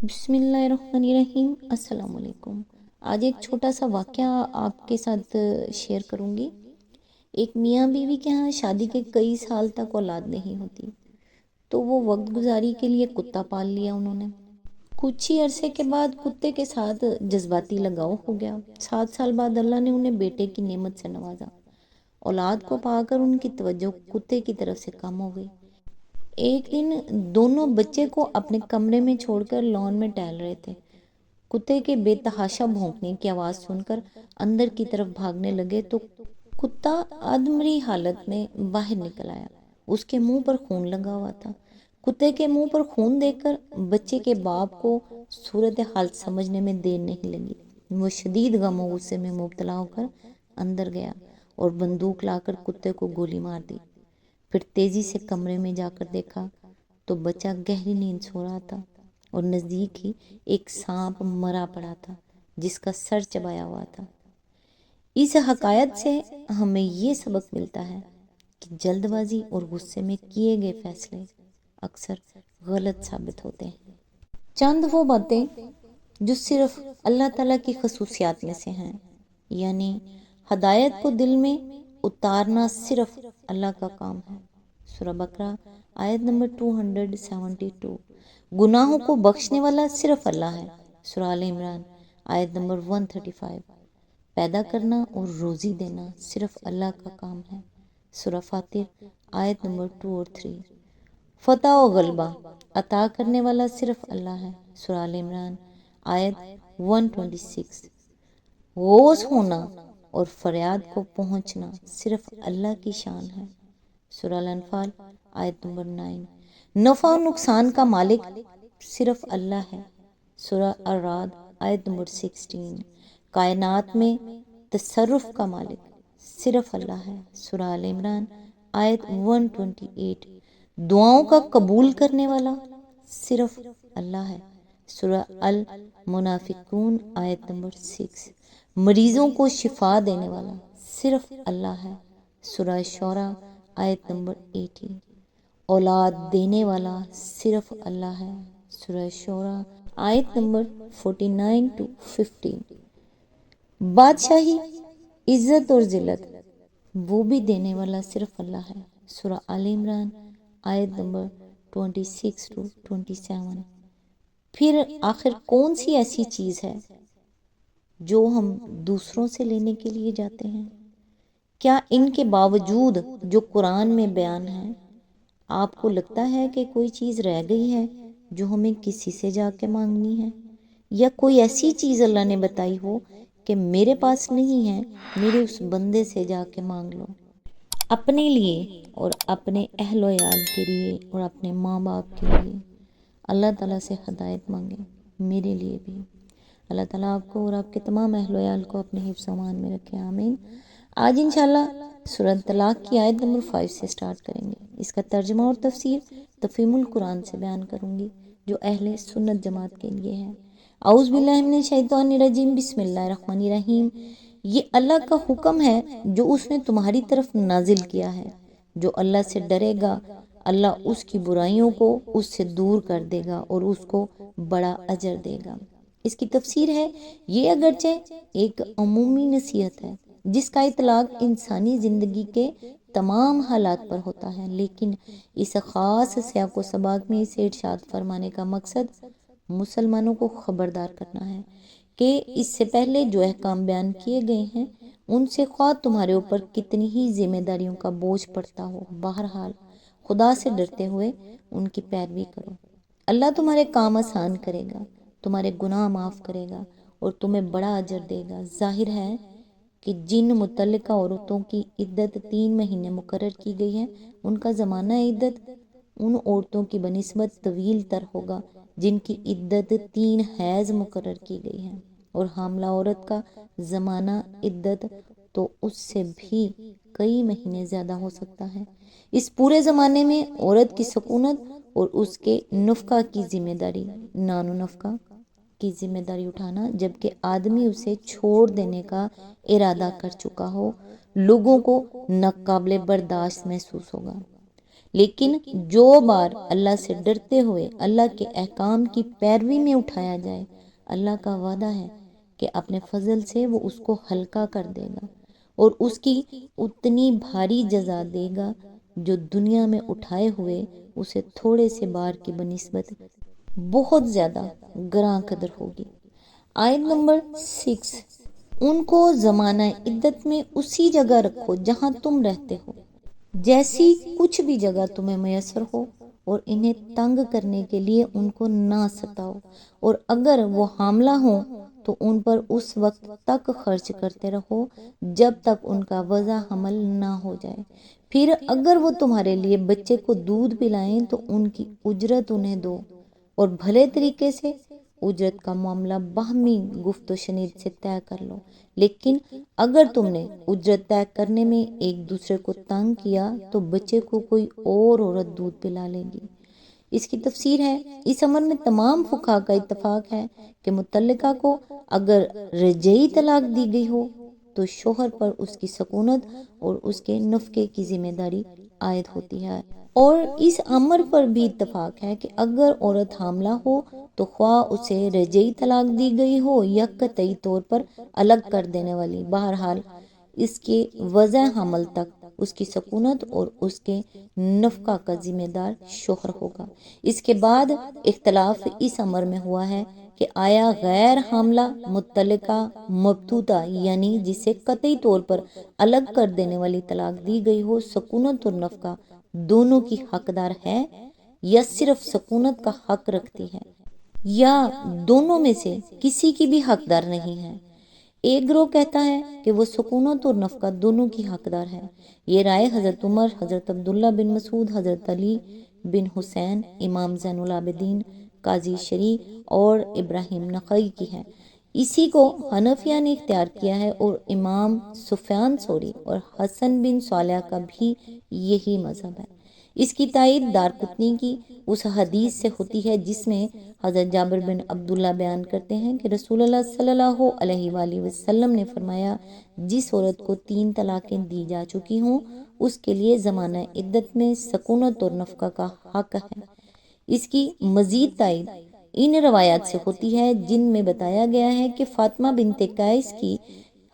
بسم اللہ الرحمن الرحیم۔ السلام علیکم۔ آج ایک چھوٹا سا واقعہ آپ کے ساتھ شیئر کروں گی۔ ایک میاں بیوی کے ہاں شادی کے کئی سال تک اولاد نہیں ہوتی، تو وہ وقت گزاری کے لیے کتا پال لیا انہوں نے۔ کچھ ہی عرصے کے بعد کتے کے ساتھ جذباتی لگاؤ ہو گیا۔ 7 سال بعد اللہ نے انہیں بیٹے کی نعمت سے نوازا۔ اولاد کو پا کر ان کی توجہ کتے کی طرف سے کم ہو گئی۔ ایک دن دونوں بچے کو اپنے کمرے میں چھوڑ کر لان میں ٹہل رہے تھے۔ کتے کے بے تحاشا بھونکنے کی آواز سن کر اندر کی طرف بھاگنے لگے تو کتا ادمری حالت میں باہر نکل آیا۔ اس کے منہ پر خون لگا ہوا تھا۔ کتے کے منہ پر خون دیکھ کر بچے کے باپ کو صورتحال سمجھنے میں دیر نہیں لگی۔ وہ شدید غم و غصے میں مبتلا ہو کر اندر گیا اور بندوق لا کر کتے کو گولی مار دی۔ پھر تیزی سے کمرے میں جا کر دیکھا تو بچہ گہری نیند سو رہا تھا اور نزدیک ہی ایک سانپ مرا پڑا تھا جس کا سر چبایا ہوا تھا۔ اس حکایت سے ہمیں یہ سبق ملتا ہے کہ جلد بازی اور غصے میں کیے گئے فیصلے اکثر غلط ثابت ہوتے ہیں۔ چند وہ باتیں جو صرف اللہ تعالیٰ کی خصوصیات میں سے ہیں، یعنی ہدایت کو دل میں اتارنا صرف اللہ کا کام ہے۔ سورہ بقرہ آیت نمبر 272۔ گناہوں کو بخشنے والا صرف اللہ ہے۔ سورہ آل عمران آیت نمبر 135۔ پیدا کرنا اور روزی دینا صرف اللہ کا کام ہے۔ سورہ فاطر آیت نمبر 2 اور 3۔ فتح و غلبہ عطا کرنے والا صرف اللہ ہے۔ سورہ آل عمران آیت 126۔ غوث ہونا اور فریاد کو پہنچنا صرف اللہ کی شان ہے۔ سورہ الانفال آیت نمبر 9۔ نفع و نقصان کا مالک صرف اللہ ہے۔ سورہ الرعد آیت نمبر 16۔ کائنات میں تصرف کا مالک صرف اللہ ہے۔ سورہ آل عمران آیت 128۔ دعاؤں کا قبول کرنے والا صرف اللہ ہے۔ سورہ المنافقون آیت نمبر 6۔ مریضوں کو شفا دینے والا صرف اللہ ہے۔ سورہ شعراء آیت نمبر 80۔ اولاد دینے والا صرف اللہ ہے۔ سورہ شعراء آیت نمبر 49-50۔ بادشاہی، عزت اور ذلت وہ بھی دینے والا صرف اللہ ہے۔ سورہ آل عمران آیت نمبر 26-27۔ پھر آخر کون سی ایسی چیز ہے جو ہم دوسروں سے لینے کے لیے جاتے ہیں؟ کیا ان کے باوجود جو قرآن میں بیان ہے، آپ کو لگتا ہے کہ کوئی چیز رہ گئی ہے جو ہمیں کسی سے جا کے مانگنی ہے؟ یا کوئی ایسی چیز اللہ نے بتائی ہو کہ میرے پاس نہیں ہے، میرے اس بندے سے جا کے مانگ لو؟ اپنے لیے اور اپنے اہل و عیال کے لیے اور اپنے ماں باپ کے لیے اللہ تعالیٰ سے ہدایت مانگیں۔ میرے لیے بھی اللہ تعالیٰ آپ کو اور آپ کے تمام اہل و عیال کو اپنے حفظ و امان میں رکھے، آمین۔ آج انشاءاللہ سورہ طلاق کی آیت نمبر 5 سے سٹارٹ کریں گے۔ اس کا ترجمہ اور تفسیر تفہیم القرآن سے بیان کروں گی جو اہل سنت جماعت کے لیے ہے۔ اعوذ باللہ من الشیطان الرجیم، بسم اللہ الرحمن الرحیم۔ یہ اللہ کا حکم ہے جو اس نے تمہاری طرف نازل کیا ہے۔ جو اللہ سے ڈرے گا اللہ اس کی برائیوں کو اس سے دور کر دے گا اور اس کو بڑا اجر دے گا۔ اس کی تفسیر ہے، یہ اگرچہ ایک عمومی نصیحت ہے جس کا اطلاق انسانی زندگی کے تمام حالات پر ہوتا ہے، لیکن اس خاص سیاق و سباق میں اسے ارشاد فرمانے کا مقصد مسلمانوں کو خبردار کرنا ہے کہ اس سے پہلے جو احکام بیان کیے گئے ہیں ان سے خواہ تمہارے اوپر کتنی ہی ذمہ داریوں کا بوجھ پڑتا ہو، بہرحال خدا سے ڈرتے ہوئے ان کی پیروی کرو۔ اللہ تمہارے کام آسان کرے گا، تمہارے گناہ معاف کرے گا اور تمہیں بڑا اجر دے گا۔ ظاہر ہے کہ جن متعلقہ عورتوں کی عدت 3 مہینے مقرر کی گئی ہے، ان کا زمانہ عدت ان عورتوں کی بنسبت طویل تر ہوگا جن کی عدت 3 حیض مقرر کی گئی ہے، اور حاملہ عورت کا زمانہ عدت تو اس سے بھی کئی مہینے زیادہ ہو سکتا ہے۔ اس پورے زمانے میں عورت کی سکونت اور اس کے نفقہ کی ذمہ داری، نان و نفقہ کی ذمہ داری اٹھانا، جبکہ آدمی اسے چھوڑ دینے کا ارادہ کر چکا ہو، لوگوں کو ناقابل برداشت محسوس ہوگا۔ لیکن جو بار اللہ سے ڈرتے ہوئے اللہ کے احکام کی پیروی میں اٹھایا جائے، اللہ کا وعدہ ہے کہ اپنے فضل سے وہ اس کو ہلکا کر دے گا اور اس کی اتنی بھاری جزا دے گا جو دنیا میں اٹھائے ہوئے اسے تھوڑے سے بار کی بنسبت بہت زیادہ گراں قدر ہوگی۔ آیت نمبر 6، ان کو زمانہ عدت میں اسی جگہ رکھو جہاں تم رہتے ہو، جیسی کچھ بھی جگہ تمہیں میسر ہو، اور انہیں تنگ کرنے کے لیے ان کو نہ ستاؤ، اور اگر وہ حاملہ ہوں تو ان پر اس وقت تک خرچ کرتے رہو جب تک ان کا وضع حمل نہ ہو جائے۔ پھر اگر وہ تمہارے لیے بچے کو دودھ پلائیں تو ان کی اجرت انہیں دو، اور بھلے طریقے سے اجرت کا معاملہ باہمی گفت و شنید سے طے کر لو، لیکن اگر تم نے اجرت طے کرنے میں ایک دوسرے کو تنگ کیا تو بچے کو کوئی اور عورت دودھ پلا لے گی۔ اس کی تفسیر ہے، اس امر میں تمام فقہا کا اتفاق ہے کہ متعلقہ کو اگر رجعی طلاق دی گئی ہو تو شوہر پر اس کی سکونت اور اس کے نفقے کی ذمہ داری عائد ہوتی ہے، اور اس امر پر بھی اتفاق ہے کہ اگر عورت حاملہ ہو تو خواہ اسے رجعی طلاق دی گئی ہو یا قطعی طور پر الگ کر دینے والی، بہرحال اس کے وضع حمل تک اس کی سکونت اور اس کے نفقہ کا ذمہ دار شوہر ہوگا۔ اس کے بعد اختلاف اس امر میں ہوا ہے کہ آیا غیر حاملہ مطلقہ مبتوتہ یعنی جسے قطعی طور پر الگ کر دینے والی طلاق دی گئی ہو، سکونت اور نفقہ دونوں کی حقدار ہے، یا صرف سکونت کا حق رکھتی ہے، یا دونوں میں سے کسی کی بھی حقدار نہیں ہے؟ ایک گروہ کہتا ہے کہ وہ سکونت اور نفقہ دونوں کی حقدار ہے۔ یہ رائے حضرت عمر، حضرت عبداللہ بن مسعود، حضرت علی بن حسین، امام زین العابدین، قاضی شریع اور ابراہیم نخعی کی ہے۔ اسی کو حنفیہ نے اختیار کیا ہے، اور امام سفیان ثوری اور حسن بن صالح کا بھی یہی مذہب ہے۔ اس کی تائید دارقطنی کی اس حدیث سے ہوتی ہے جس میں حضرت جابر بن عبداللہ بیان کرتے ہیں کہ رسول اللہ صلی اللہ علیہ وآلہ وسلم نے فرمایا، جس عورت کو 3 طلاقیں دی جا چکی ہوں اس کے لیے زمانہ عدت میں سکونت اور نفقہ کا حق ہے۔ اس کی مزید تائید ان روایات سے ہوتی ہے جن میں بتایا گیا ہے کہ فاطمہ بنت قیس کی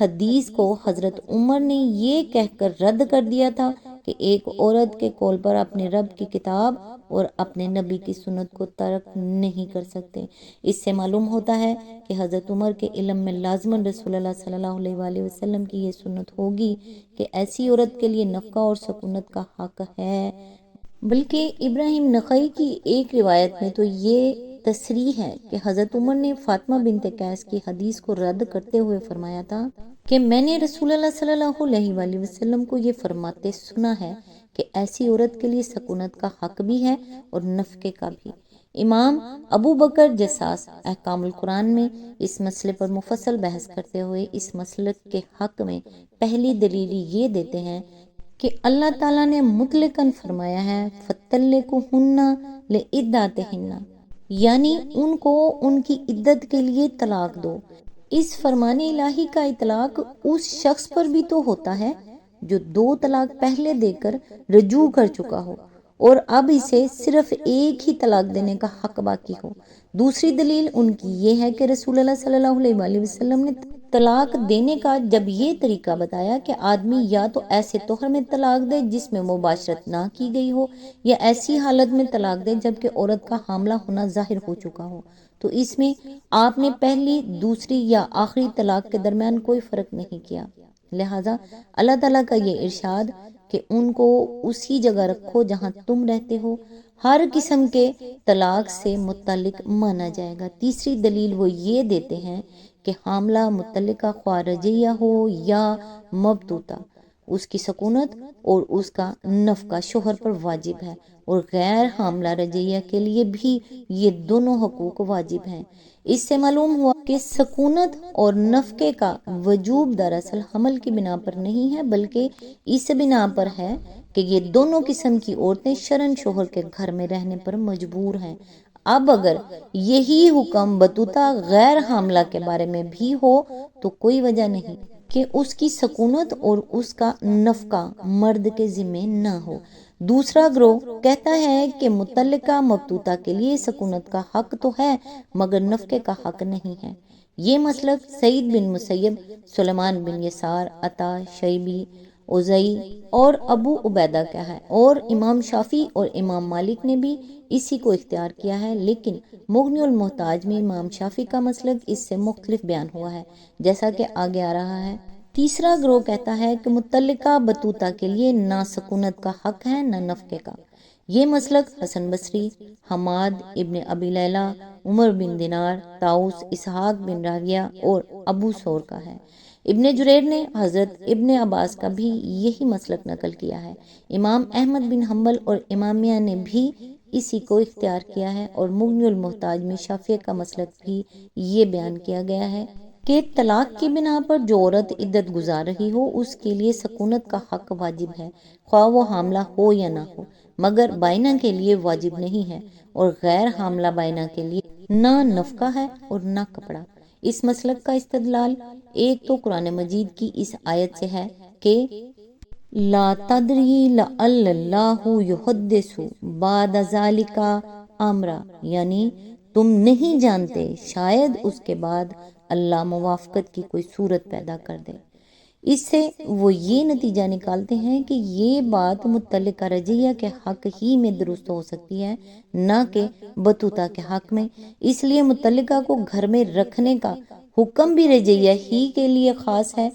حدیث کو حضرت عمر نے یہ کہہ کر رد کر دیا تھا کہ ایک عورت کے قول پر اپنے رب کی کتاب اور اپنے نبی کی سنت کو ترک نہیں کر سکتے۔ اس سے معلوم ہوتا ہے کہ حضرت عمر کے علم میں لازماً رسول اللہ صلی اللہ علیہ وآلہ وسلم کی یہ سنت ہوگی کہ ایسی عورت کے لیے نفقہ اور سکونت کا حق ہے۔ بلکہ ابراہیم نخعی کی ایک روایت میں تو یہ تصریح ہے کہ حضرت عمر نے فاطمہ بنت قیس کی حدیث کو رد کرتے ہوئے فرمایا تھا کہ میں نے رسول اللہ صلی اللہ علیہ وآلہ وسلم کو یہ فرماتے سنا ہے کہ ایسی عورت کے لیے سکونت کا حق بھی ہے اور نفقے کا بھی۔ امام ابو بکر جساس احکام القرآن میں اس مسئلے پر مفصل بحث کرتے ہوئے اس مسلک کے حق میں پہلی دلیل یہ دیتے ہیں کہ اللہ تعالیٰ نے مطلقاً فرمایا ہے فَطَلِّقُوهُنَّ لِعِدَّتِهِنَّ، یعنی ان کو ان کی عدت کے لیے طلاق دو۔ اس فرمان الہی کا اطلاق اس شخص پر بھی تو ہوتا ہے جو 2 طلاق پہلے دے کر رجوع کر چکا ہو اور اب اسے صرف ایک ہی طلاق دینے کا حق باقی ہو۔ دوسری دلیل ان کی یہ ہے کہ رسول اللہ صلی اللہ علیہ وآلہ وسلم نے طلاق دینے کا جب یہ طریقہ بتایا کہ آدمی یا تو ایسے طہر میں طلاق دے جس میں مباشرت نہ کی گئی ہو، یا ایسی حالت میں طلاق دے جبکہ عورت کا حاملہ ہونا ظاہر ہو چکا ہو، تو اس میں آپ نے پہلی، دوسری یا آخری طلاق کے درمیان کوئی فرق نہیں کیا۔ لہٰذا اللہ تعالیٰ کا یہ ارشاد کہ ان کو اسی جگہ رکھو جہاں تم رہتے ہو، ہر قسم کے طلاق سے متعلق مانا جائے گا۔ تیسری دلیل وہ یہ دیتے ہیں کہ حاملہ متعلقہ خواہ رجعیہ ہو یا مبتوتہ، اس کی سکونت اور اس کا نفقہ شوہر پر واجب ہے، اور غیر حاملہ رجعیہ کے لیے بھی یہ دونوں حقوق واجب ہیں۔ اس سے معلوم ہوا کہ سکونت اور نفقے کا وجوب دراصل حمل کی بنا پر نہیں ہے، بلکہ اس بنا پر ہے کہ یہ دونوں قسم کی عورتیں شرعاً شوہر کے گھر میں رہنے پر مجبور ہیں۔ اب اگر یہی حکم بطوطہ غیر حاملہ کے بارے میں بھی ہو تو کوئی وجہ نہیں کہ اس کی سکونت اور اس کا نفقہ مرد کے ذمہ نہ ہو۔ دوسرا گروہ کہتا ہے کہ متعلقہ مبتوتہ کے لیے سکونت کا حق تو ہے مگر نفقے کا حق نہیں ہے۔ یہ مسلک سعید بن مسیب، سلیمان بن یسار، عطا، شیبی، اوزئی اور ابو عبیدہ کا ہے، اور امام شافعی اور امام مالک نے بھی اسی کو اختیار کیا ہے، لیکن مغنی المحتاج میں امام شافعی کا مسلک اس سے مختلف بیان ہوا ہے، جیسا کہ آگے آ رہا ہے۔ تیسرا گروہ کہتا ہے کہ متعلقہ بطوطہ کے لیے نہ سکونت کا حق ہے نہ نفقے کا۔ یہ مسلک حسن بصری، حماد ابن ابی لیلہ، عمر بن دینار، طاؤس، اسحاق بن راہویہ اور ابو ثور کا ہے۔ ابن جریر نے حضرت ابن عباس کا بھی یہی مسلک نقل کیا ہے۔ امام احمد بن حنبل اور امامیہ نے بھی اسی کو اختیار کیا ہے، اور مغنی المحتاج میں شافعی کا مسلک بھی یہ بیان کیا گیا ہے کہ طلاق کی بنا پر جو عورت عدت گزار رہی ہو اس کے لیے سکونت کا حق واجب ہے، خواہ وہ حاملہ ہو یا نہ ہو، مگر بائنہ کے لیے واجب نہیں ہے، اور غیر حاملہ بائنہ کے لیے نہ نفقہ ہے اور نہ کپڑا۔ اس مسلک کا استدلال ایک تو قرآن مجید کی اس آیت سے ہے کہ لا تدری لعل اللہ یحدث بعد ذالک امرا، یعنی تم نہیں جانتے شاید اس کے بعد اللہ موافقت کی کوئی صورت پیدا کر دے۔ اس سے وہ یہ نتیجہ نکالتے ہیں کہ یہ بات متعلقہ رجیہ کے حق ہی میں درست ہو سکتی ہے، نہ کہ بطوطہ کے حق میں۔ اس لیے متعلقہ کو گھر میں رکھنے کا حکم بھی رجیہ ہی کے لیے خاص ہے۔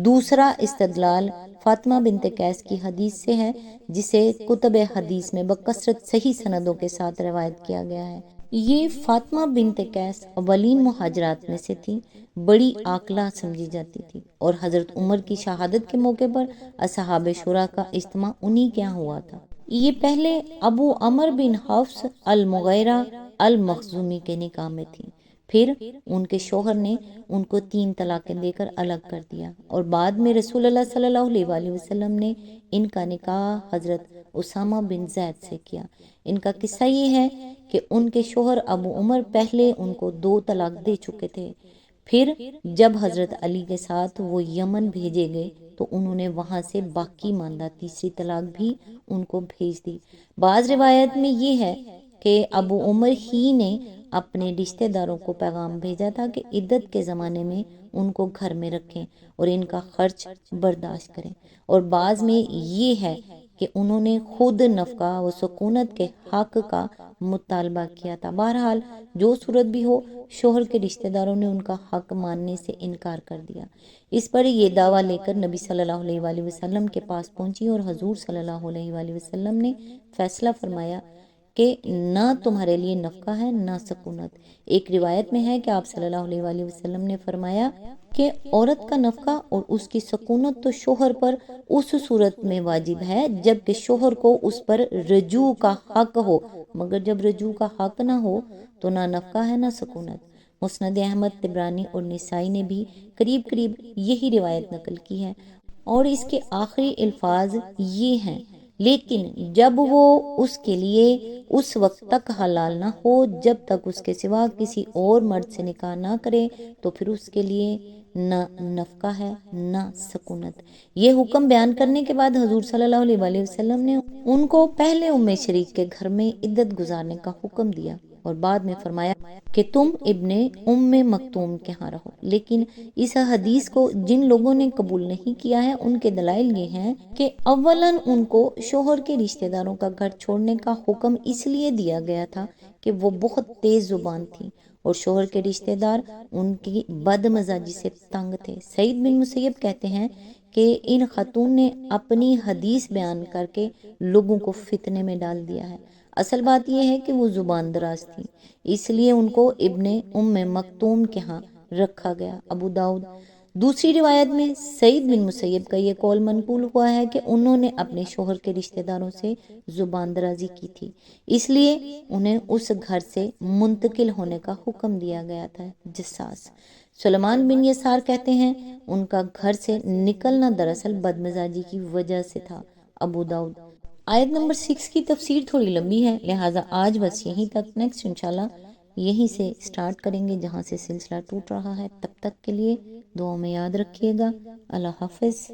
دوسرا استدلال فاطمہ بنت قیس کی حدیث سے ہے، جسے کتب حدیث میں بکثرت صحیح سندوں کے ساتھ روایت کیا گیا ہے۔ یہ فاطمہ بنت قیس اولین مہاجرات میں سے تھی، بڑی عاقلہ سمجھی جاتی تھی، اور حضرت عمر کی شہادت کے موقع پر اصحاب شورا کا اجتماع انہی کے یہاں ہوا تھا۔ یہ پہلے ابو عمر بن حفص المغیرہ المخزومی کے نکاح میں تھی، پھر ان کے شوہر نے ان کو 3 طلاقیں دے کر الگ کر دیا، اور بعد میں رسول اللہ صلی اللہ علیہ وآلہ وسلم نے ان کا نکاح حضرت اسامہ بن زید سے کیا۔ ان کا قصہ یہ ہے کہ ان کے شوہر ابو عمر پہلے ان کو 2 طلاق دے چکے تھے، پھر جب حضرت علی کے ساتھ وہ یمن بھیجے گئے تو انہوں نے وہاں سے باقی ماندہ تیسری طلاق بھی ان کو بھیج دی۔ بعض روایت میں یہ ہے کہ ابو عمر ہی نے اپنے رشتہ داروں کو پیغام بھیجا تھا کہ عدت کے زمانے میں ان کو گھر میں رکھیں اور ان کا خرچ برداشت کریں، اور بعض میں یہ ہے کہ انہوں نے خود نفقہ و سکونت کے حق کا مطالبہ کیا تھا۔ بہرحال جو صورت بھی ہو، شوہر کے رشتہ داروں نے ان کا حق ماننے سے انکار کر دیا۔ اس پر یہ دعویٰ لے کر نبی صلی اللہ علیہ وآلہ وسلم کے پاس پہنچی، اور حضور صلی اللہ علیہ وآلہ وسلم نے فیصلہ فرمایا کہ نہ تمہارے لیے نفقہ ہے نہ سکونت۔ ایک روایت میں ہے کہ آپ صلی اللہ علیہ وآلہ وسلم نے فرمایا کہ عورت کا نفقہ اور اس کی سکونت تو شوہر پر اس صورت میں واجب ہے جبکہ شوہر کو اس پر رجوع کا حق ہو، مگر جب رجوع کا حق نہ ہو تو نہ نفقہ ہے نہ سکونت۔ مسند احمد، طبرانی اور نسائی نے بھی قریب قریب یہی روایت نقل کی ہے، اور اس کے آخری الفاظ یہ ہیں لیکن جب وہ اس کے لیے اس وقت تک حلال نہ ہو جب تک اس کے سوا کسی اور مرد سے نکاح نہ کرے تو پھر اس کے لیے نہ نفقہ ہے نہ سکونت۔ یہ حکم بیان کرنے کے بعد حضور صلی اللہ علیہ وآلہ وسلم نے ان کو پہلے ام شریک کے گھر میں عدت گزارنے کا حکم دیا، اور بعد میں فرمایا کہ تم ابن ام مکتوم کے ہاں رہو۔ لیکن اس حدیث کو جن لوگوں نے قبول نہیں کیا ہے ان کے دلائل یہ ہیں کہ اولاً ان کو شوہر کے رشتہ داروں کا گھر چھوڑنے کا حکم اس لیے دیا گیا تھا کہ وہ بہت تیز زبان تھی، اور شوہر کے رشتہ دار ان کی بد مزاجی سے تنگ تھے۔ سعید بن مسیب کہتے ہیں کہ ان خاتون نے اپنی حدیث بیان کر کے لوگوں کو فتنے میں ڈال دیا ہے۔ اصل بات یہ ہے کہ وہ زبان دراز تھی، اس لیے ان کو ابن ام مکتوم کے ہاں رکھا گیا۔ ابو داؤد۔ دوسری روایت میں سعید بن مسیب کا یہ قول منقول ہوا ہے کہ انہوں نے اپنے شوہر کے رشتہ داروں سے زبان درازی کی تھی، اس لیے انہیں اس گھر سے منتقل ہونے کا حکم دیا گیا تھا۔ جساس۔ سلیمان بن یسار کہتے ہیں ان کا گھر سے نکلنا دراصل بدمزاجی کی وجہ سے تھا۔ ابو داؤد۔ آیت نمبر 6 کی تفسیر تھوڑی لمبی ہے، لہٰذا آج بس یہیں تک، نیکسٹ انشاءاللہ یہیں سے سٹارٹ کریں گے جہاں سے سلسلہ ٹوٹ رہا ہے۔ تب تک کے لیے دعاؤں میں یاد رکھیے گا۔ اللہ حافظ۔